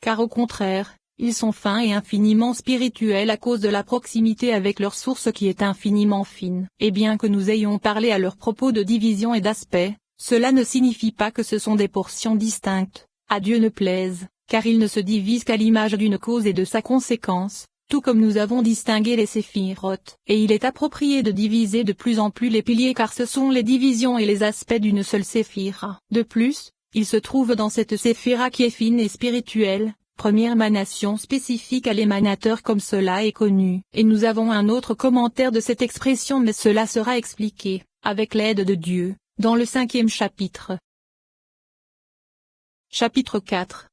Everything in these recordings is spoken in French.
car au contraire, ils sont fins et infiniment spirituels à cause de la proximité avec leur source qui est infiniment fine. Et bien que nous ayons parlé à leur propos de division et d'aspect, cela ne signifie pas que ce sont des portions distinctes. À Dieu ne plaise, car il ne se divise qu'à l'image d'une cause et de sa conséquence, tout comme nous avons distingué les séphirotes. Et il est approprié de diviser de plus en plus les piliers car ce sont les divisions et les aspects d'une seule séphira. De plus, il se trouve dans cette séphira qui est fine et spirituelle, première émanation spécifique à l'émanateur comme cela est connu. Et nous avons un autre commentaire de cette expression mais cela sera expliqué, avec l'aide de Dieu, dans le 5e chapitre. Chapitre 4.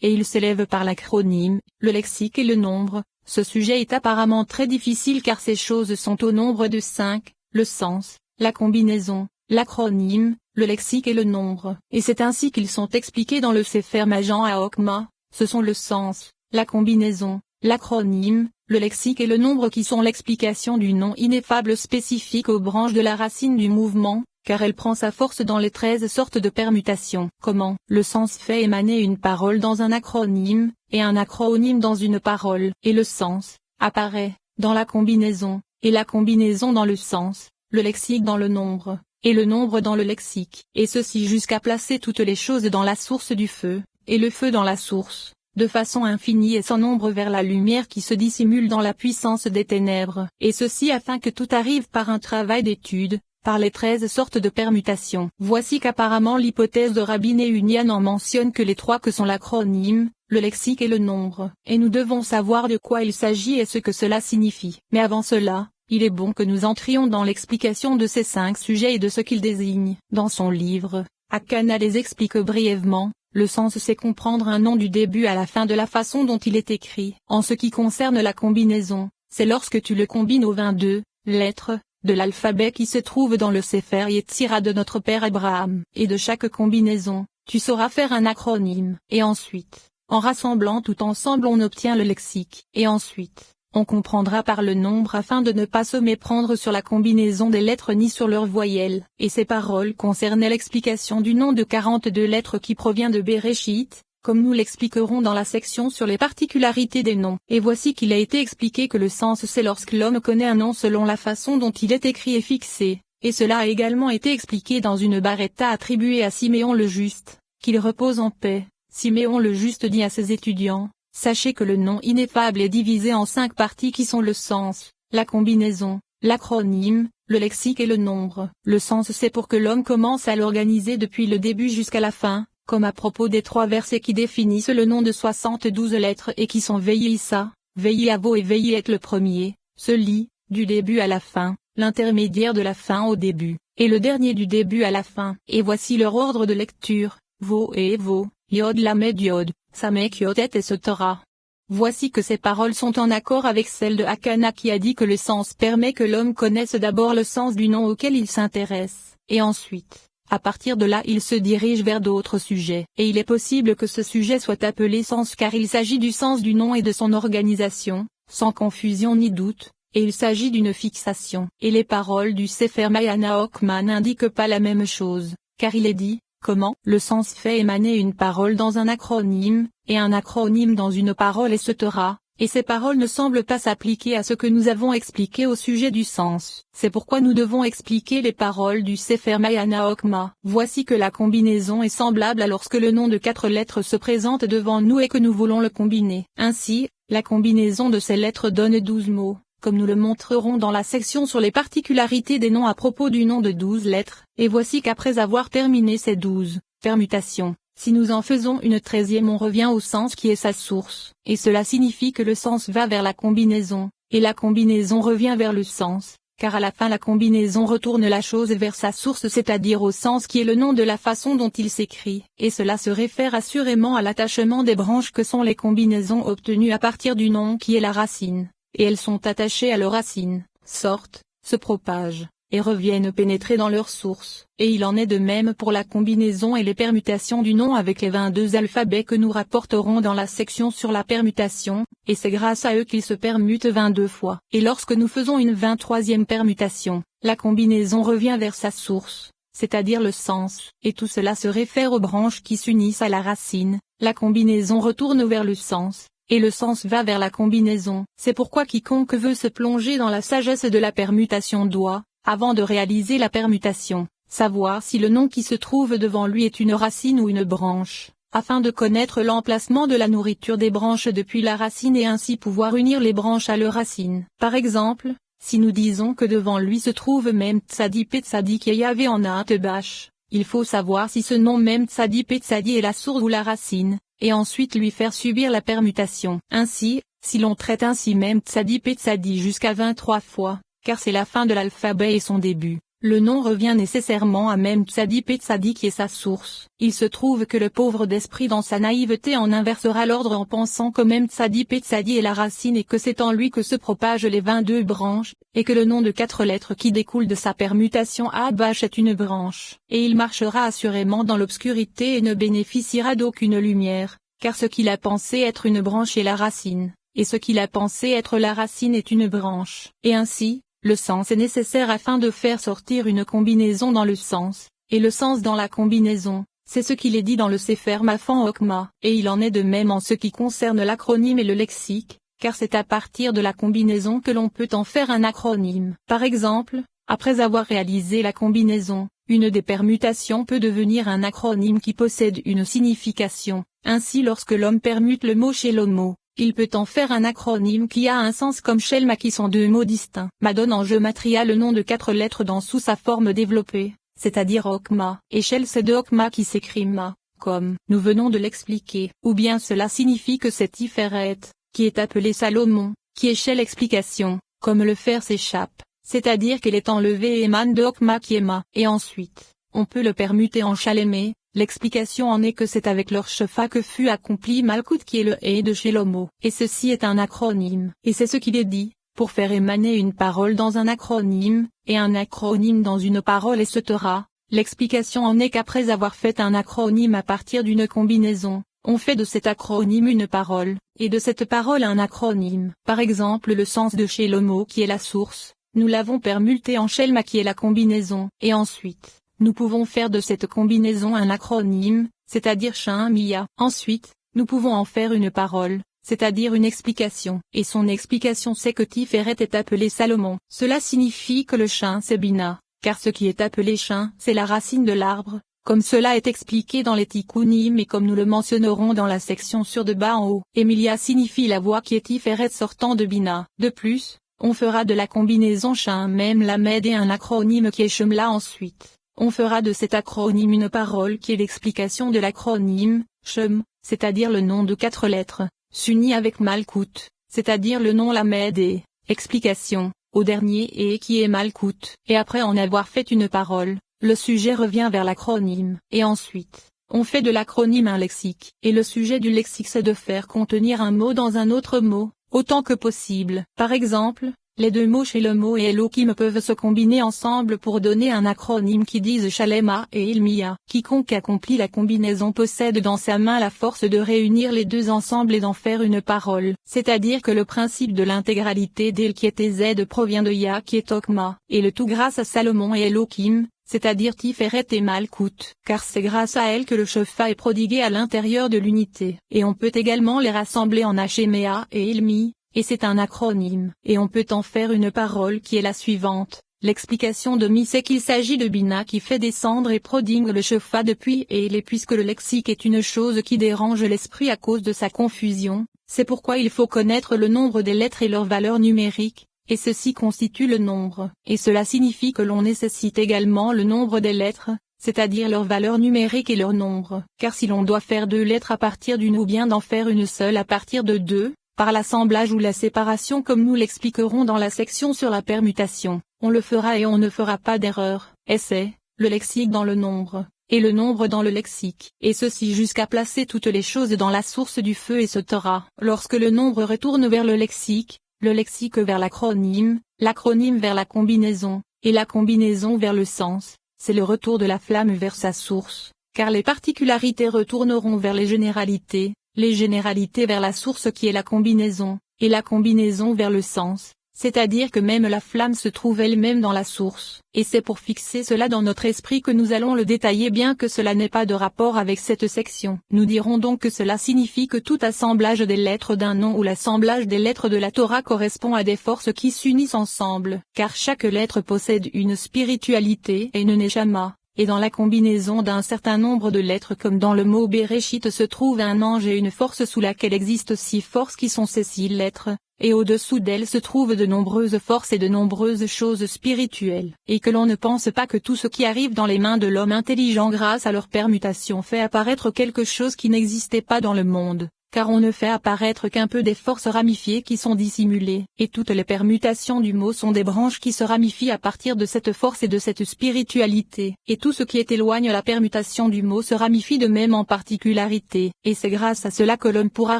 Et il s'élève par l'acronyme, le lexique et le nombre. Ce sujet est apparemment très difficile car ces choses sont au nombre de 5, le sens, la combinaison, l'acronyme, le lexique et le nombre. Et c'est ainsi qu'ils sont expliqués dans le Sefer Majan HaHokma, ce sont le sens, la combinaison, l'acronyme, le lexique et le nombre qui sont l'explication du nom ineffable spécifique aux branches de la racine du mouvement, car elle prend sa force dans les 13 sortes de permutations. Comment le sens fait émaner une parole dans un acronyme, et un acronyme dans une parole. Et le sens apparaît dans la combinaison, et la combinaison dans le sens, le lexique dans le nombre, et le nombre dans le lexique. Et ceci jusqu'à placer toutes les choses dans la source du feu, et le feu dans la source, de façon infinie et sans nombre vers la lumière qui se dissimule dans la puissance des ténèbres. Et ceci afin que tout arrive par un travail d'étude, par les 13 sortes de permutations. Voici qu'apparemment l'hypothèse de Rabbi Nehuniah n'en mentionne que les 3 que sont l'acronyme, le lexique et le nombre. Et nous devons savoir de quoi il s'agit et ce que cela signifie. Mais avant cela, il est bon que nous entrions dans l'explication de ces 5 sujets et de ce qu'ils désignent. Dans son livre, Akana les explique brièvement. Le sens c'est comprendre un nom du début à la fin de la façon dont il est écrit. En ce qui concerne la combinaison, c'est lorsque tu le combines aux 22 lettres de l'alphabet qui se trouve dans le Sefer Yetzira de notre père Abraham. Et de chaque combinaison, tu sauras faire un acronyme. Et ensuite, en rassemblant tout ensemble on obtient le lexique. Et ensuite, on comprendra par le nombre afin de ne pas se méprendre sur la combinaison des lettres ni sur leurs voyelles. Et ces paroles concernaient l'explication du nom de 42 lettres qui provient de Bereshit, comme nous l'expliquerons dans la section sur les particularités des noms. Et voici qu'il a été expliqué que le sens c'est lorsque l'homme connaît un nom selon la façon dont il est écrit et fixé, et cela a également été expliqué dans une barretta attribuée à Siméon le Juste, qu'il repose en paix. Siméon le Juste dit à ses étudiants, sachez que le nom ineffable est divisé en 5 parties qui sont le sens, la combinaison, l'acronyme, le lexique et le nombre. Le sens c'est pour que l'homme commence à l'organiser depuis le début jusqu'à la fin, comme à propos des 3 versets qui définissent le nom de 72 lettres et qui sont Veillissa, Veillavo et Veillet le premier, ce lit, du début à la fin, l'intermédiaire de la fin au début, et le dernier du début à la fin. Et voici leur ordre de lecture, Vo et Vo, Yod Lamed Yod, Samek Yodet et Sotora. Voici que ces paroles sont en accord avec celles de Akana qui a dit que le sens permet que l'homme connaisse d'abord le sens du nom auquel il s'intéresse, et ensuite, à partir de là il se dirige vers d'autres sujets. Et il est possible que ce sujet soit appelé sens car il s'agit du sens du nom et de son organisation, sans confusion ni doute, et il s'agit d'une fixation. Et les paroles du Sefer Majan HaHokma n'indiquent pas la même chose, car il est dit, comment le sens fait émaner une parole dans un acronyme, et un acronyme dans une parole etc. Et ces paroles ne semblent pas s'appliquer à ce que nous avons expliqué au sujet du sens. C'est pourquoi nous devons expliquer les paroles du Sefer Majan HaHokma. Voici que la combinaison est semblable à lorsque le nom de 4 lettres se présente devant nous et que nous voulons le combiner. Ainsi, la combinaison de ces lettres donne 12 mots, comme nous le montrerons dans la section sur les particularités des noms à propos du nom de 12 lettres. Et voici qu'après avoir terminé ces 12 permutations, si nous en faisons une 13e on revient au sens qui est sa source, et cela signifie que le sens va vers la combinaison, et la combinaison revient vers le sens, car à la fin la combinaison retourne la chose vers sa source c'est-à-dire au sens qui est le nom de la façon dont il s'écrit, et cela se réfère assurément à l'attachement des branches que sont les combinaisons obtenues à partir du nom qui est la racine, et elles sont attachées à leur racine, sortent, se propagent, et reviennent pénétrer dans leur source. Et il en est de même pour la combinaison et les permutations du nom avec les 22 alphabets que nous rapporterons dans la section sur la permutation, et c'est grâce à eux qu'ils se permutent 22 fois. Et lorsque nous faisons une 23e permutation, la combinaison revient vers sa source, c'est-à-dire le sens, et tout cela se réfère aux branches qui s'unissent à la racine. La combinaison retourne vers le sens, et le sens va vers la combinaison. C'est pourquoi quiconque veut se plonger dans la sagesse de la permutation doit, avant de réaliser la permutation, savoir si le nom qui se trouve devant lui est une racine ou une branche, afin de connaître l'emplacement de la nourriture des branches depuis la racine et ainsi pouvoir unir les branches à leurs racines. Par exemple, si nous disons que devant lui se trouve Mem Tzadi Pe Tzadi qui est Yahvé en Atebach, il faut savoir si ce nom Mem Tzadi Pe Tzadi est la source ou la racine, et ensuite lui faire subir la permutation. Ainsi, si l'on traite ainsi Mem Tzadi Pe Tzadi jusqu'à 23 fois, car c'est la fin de l'alphabet et son début, le nom revient nécessairement à Mem Tzadi Pe Tzadi qui est sa source. Il se trouve que le pauvre d'esprit dans sa naïveté en inversera l'ordre en pensant que Mem Tzadi Pe Tzadi est la racine et que c'est en lui que se propagent les 22 branches, et que le nom de 4 lettres qui découle de sa permutation Atebach est une branche. Et il marchera assurément dans l'obscurité et ne bénéficiera d'aucune lumière, car ce qu'il a pensé être une branche est la racine, et ce qu'il a pensé être la racine est une branche. Et ainsi, le sens est nécessaire afin de faire sortir une combinaison dans le sens, et le sens dans la combinaison. C'est ce qu'il est dit dans le Sefer Mafan Okma, et il en est de même en ce qui concerne l'acronyme et le lexique, car c'est à partir de la combinaison que l'on peut en faire un acronyme. Par exemple, après avoir réalisé la combinaison, une des permutations peut devenir un acronyme qui possède une signification. Ainsi lorsque l'homme permute le mot Shelomo, il peut en faire un acronyme qui a un sens comme Shelma qui sont 2 mots distincts. Ma donne en gematria le nom de 4 lettres dans sous sa forme développée, c'est-à-dire Okma, et Shel c'est de Okma qui s'écrit Ma, comme nous venons de l'expliquer. Ou bien cela signifie que c'est Tiferet, qui est appelé Salomon, qui est Shel explication, comme le fer s'échappe, c'est-à-dire qu'elle est enlevée et émane de Okma qui est Ma. Et ensuite, on peut le permuter en Shalemé. L'explication en est que c'est avec leur chefa que fut accompli Malkout qui est le Hé de Shelomo. Et ceci est un acronyme. Et c'est ce qu'il est dit, pour faire émaner une parole dans un acronyme, et un acronyme dans une parole et ce Torah. L'explication en est qu'après avoir fait un acronyme à partir d'une combinaison, on fait de cet acronyme une parole, et de cette parole un acronyme. Par exemple le sens de Shelomo qui est la source, nous l'avons permuté en Shelma qui est la combinaison. Et ensuite, nous pouvons faire de cette combinaison un acronyme, c'est-à-dire Shin Mia. Ensuite, nous pouvons en faire une parole, c'est-à-dire une explication. Et son explication c'est que Tiferet est appelé Salomon. Cela signifie que le Shin c'est Bina, car ce qui est appelé Shin c'est la racine de l'arbre, comme cela est expliqué dans les Tikkunim et comme nous le mentionnerons dans la section sur de bas en haut. Et Milia signifie la voix qui est Tiferet sortant de Bina. De plus, on fera de la combinaison Shin même Lamed et un acronyme qui est Shemla ensuite. On fera de cet acronyme une parole qui est l'explication de l'acronyme, Shem, c'est-à-dire le nom de 4 lettres, s'unit avec Malkout, c'est-à-dire le nom Lamed et, explication, au dernier et qui est Malkout. Et après en avoir fait une parole, le sujet revient vers l'acronyme. Et ensuite, on fait de l'acronyme un lexique. Et le sujet du lexique c'est de faire contenir un mot dans un autre mot, autant que possible. Par exemple, les 2 mots Shelomo et Elohim peuvent se combiner ensemble pour donner un acronyme qui dise Shalema et Ilmia. Quiconque accomplit la combinaison possède dans sa main la force de réunir les 2 ensemble et d'en faire une parole. C'est-à-dire que le principe de l'intégralité d'El qui est Z provient de Yah qui est Okma, et le tout grâce à Salomon et Elohim, c'est-à-dire Tiferet et Malkout, car c'est grâce à elle que le Shefa est prodigué à l'intérieur de l'unité. Et on peut également les rassembler en Hashemea et Ilmi. Et c'est un acronyme. Et on peut en faire une parole qui est la suivante. L'explication de Mi c'est qu'il s'agit de Bina qui fait descendre et prodigue le Shefa depuis El et puisque le lexique est une chose qui dérange l'esprit à cause de sa confusion, c'est pourquoi il faut connaître le nombre des lettres et leur valeur numérique, et ceci constitue le nombre. Et cela signifie que l'on nécessite également le nombre des lettres, c'est-à-dire leur valeur numérique et leur nombre. Car si l'on doit faire 2 lettres à partir d'une ou bien d'en faire une seule à partir de 2, par l'assemblage ou la séparation comme nous l'expliquerons dans la section sur la permutation, on le fera et on ne fera pas d'erreur. Et c'est, le lexique dans le nombre, et le nombre dans le lexique, et ceci jusqu'à placer toutes les choses dans la source du feu et ce Torah. Lorsque le nombre retourne vers le lexique vers l'acronyme vers la combinaison, et la combinaison vers le sens, c'est le retour de la flamme vers sa source, car les particularités retourneront vers les généralités vers la source qui est la combinaison, et la combinaison vers le sens, c'est-à-dire que même la flamme se trouve elle-même dans la source, et c'est pour fixer cela dans notre esprit que nous allons le détailler bien que cela n'ait pas de rapport avec cette section. Nous dirons donc que cela signifie que tout assemblage des lettres d'un nom ou l'assemblage des lettres de la Torah correspond à des forces qui s'unissent ensemble, car chaque lettre possède une spiritualité et une neshama. Et dans la combinaison d'un certain nombre de lettres comme dans le mot Bereshit se trouve un ange et une force sous laquelle existent 6 forces qui sont ces 6 lettres, et au-dessous d'elles se trouvent de nombreuses forces et de nombreuses choses spirituelles. Et que l'on ne pense pas que tout ce qui arrive dans les mains de l'homme intelligent grâce à leur permutation fait apparaître quelque chose qui n'existait pas dans le monde. Car on ne fait apparaître qu'un peu des forces ramifiées qui sont dissimulées, et toutes les permutations du mot sont des branches qui se ramifient à partir de cette force et de cette spiritualité, et tout ce qui éloigne la permutation du mot se ramifie de même en particularité, et c'est grâce à cela que l'homme pourra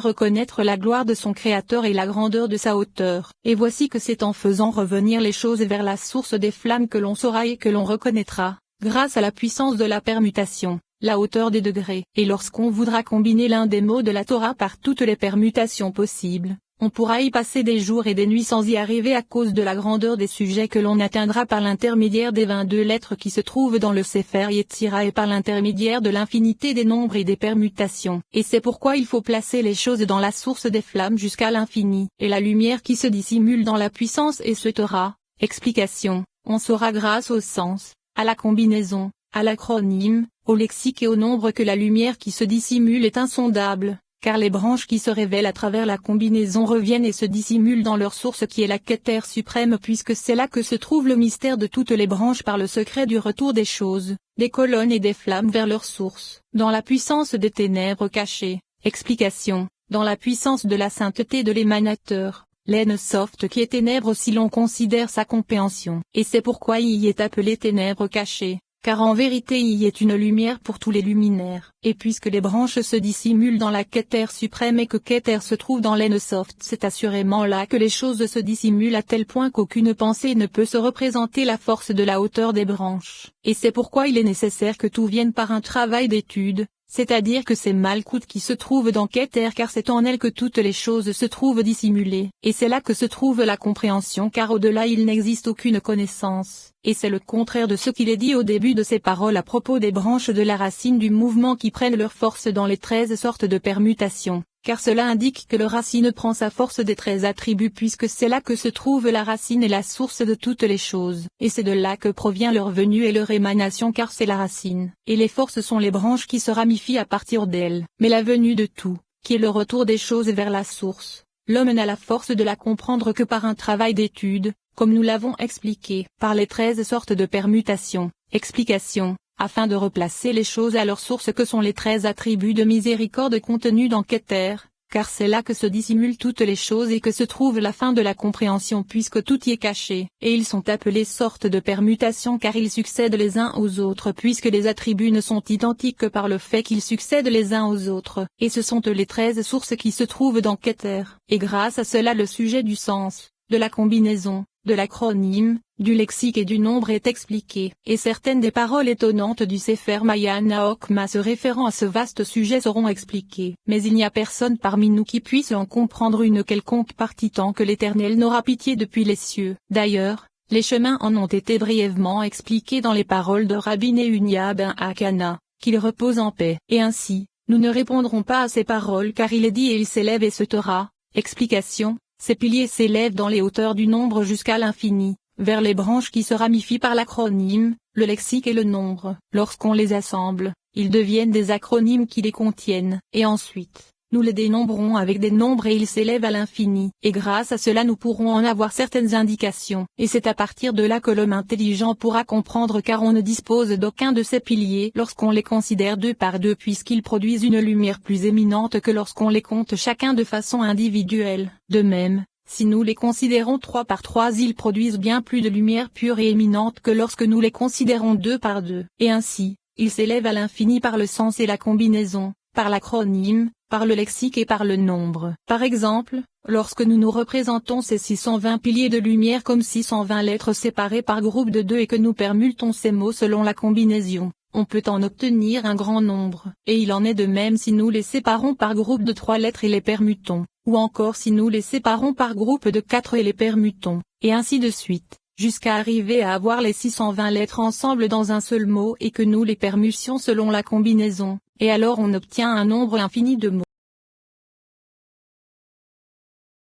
reconnaître la gloire de son Créateur et la grandeur de sa hauteur. Et voici que c'est en faisant revenir les choses vers la source des flammes que l'on saura et que l'on reconnaîtra, grâce à la puissance de la permutation, la hauteur des degrés. Et lorsqu'on voudra combiner l'un des mots de la Torah par toutes les permutations possibles, on pourra y passer des jours et des nuits sans y arriver à cause de la grandeur des sujets que l'on atteindra par l'intermédiaire des 22 lettres qui se trouvent dans le Sefer Yetzira et par l'intermédiaire de l'infinité des nombres et des permutations. Et c'est pourquoi il faut placer les choses dans la source des flammes jusqu'à l'infini. Et la lumière qui se dissimule dans la puissance et ce Torah. Explication. On saura grâce au sens, à la combinaison, à l'acronyme, au lexique et au nombre que la lumière qui se dissimule est insondable, car les branches qui se révèlent à travers la combinaison reviennent et se dissimulent dans leur source qui est la Keter suprême puisque c'est là que se trouve le mystère de toutes les branches par le secret du retour des choses, des colonnes et des flammes vers leur source, dans la puissance des ténèbres cachées. Explication. Dans la puissance de la sainteté de l'émanateur, l'En Soft qui est ténèbres si l'on considère sa compréhension. Et c'est pourquoi il y est appelé ténèbres cachées. Car en vérité il y est une lumière pour tous les luminaires, et puisque les branches se dissimulent dans la Keter suprême et que Keter se trouve dans l'En Soft, c'est assurément là que les choses se dissimulent à tel point qu'aucune pensée ne peut se représenter la force de la hauteur des branches. Et c'est pourquoi il est nécessaire que tout vienne par un travail d'étude, c'est-à-dire que c'est Malkout qui se trouve dans Keter car c'est en elle que toutes les choses se trouvent dissimulées, et c'est là que se trouve la compréhension car au-delà il n'existe aucune connaissance, et c'est le contraire de ce qu'il est dit au début de ces paroles à propos des branches de la racine du mouvement qui prennent leur force dans les 13 sortes de permutations. Car cela indique que le racine prend sa force des 13 attributs puisque c'est là que se trouve la racine et la source de toutes les choses, et c'est de là que provient leur venue et leur émanation car c'est la racine, et les forces sont les branches qui se ramifient à partir d'elles. Mais la venue de tout, qui est le retour des choses vers la source, l'homme n'a la force de la comprendre que par un travail d'étude, comme nous l'avons expliqué, par les 13 sortes de permutations. Explication. Afin de replacer les choses à leur source que sont les 13 attributs de miséricorde contenus dans Keter, car c'est là que se dissimulent toutes les choses et que se trouve la fin de la compréhension puisque tout y est caché, et ils sont appelés sortes de permutations car ils succèdent les uns aux autres puisque les attributs ne sont identiques que par le fait qu'ils succèdent les uns aux autres, et ce sont les 13 sources qui se trouvent dans Keter, et grâce à cela le sujet du sens, de la combinaison, de l'acronyme, du lexique et du nombre est expliqué, et certaines des paroles étonnantes du Sefer Mayana Okma se référant à ce vaste sujet seront expliquées. Mais il n'y a personne parmi nous qui puisse en comprendre une quelconque partie tant que l'Éternel n'aura pitié depuis les cieux. D'ailleurs, les chemins en ont été brièvement expliqués dans les paroles de Rabbi Nehunia ben Hakana, qu'il repose en paix. Et ainsi, nous ne répondrons pas à ces paroles car il est dit et il s'élève et se taira. Explication. Ces piliers s'élèvent dans les hauteurs du nombre jusqu'à l'infini, vers les branches qui se ramifient par l'acronyme, le lexique et le nombre. Lorsqu'on les assemble, ils deviennent des acronymes qui les contiennent, et ensuite, nous les dénombrons avec des nombres et ils s'élèvent à l'infini. Et grâce à cela nous pourrons en avoir certaines indications. Et c'est à partir de là que l'homme intelligent pourra comprendre car on ne dispose d'aucun de ces piliers lorsqu'on les considère 2 par 2 puisqu'ils produisent une lumière plus éminente que lorsqu'on les compte chacun de façon individuelle. De même, si nous les considérons 3 par 3 ils produisent bien plus de lumière pure et éminente que lorsque nous les considérons 2 par 2. Et ainsi, ils s'élèvent à l'infini par le sens et la combinaison, par l'acronyme, par le lexique et par le nombre. Par exemple, lorsque nous nous représentons ces 620 piliers de lumière comme 620 lettres séparées par groupe de 2 et que nous permutons ces mots selon la combinaison, on peut en obtenir un grand nombre. Et il en est de même si nous les séparons par groupe de 3 lettres et les permutons. ou encore si nous les séparons par groupe de 4 et les permutons, et ainsi de suite, jusqu'à arriver à avoir les 620 lettres ensemble dans un seul mot et que nous les permutions selon la combinaison, et alors on obtient un nombre infini de mots.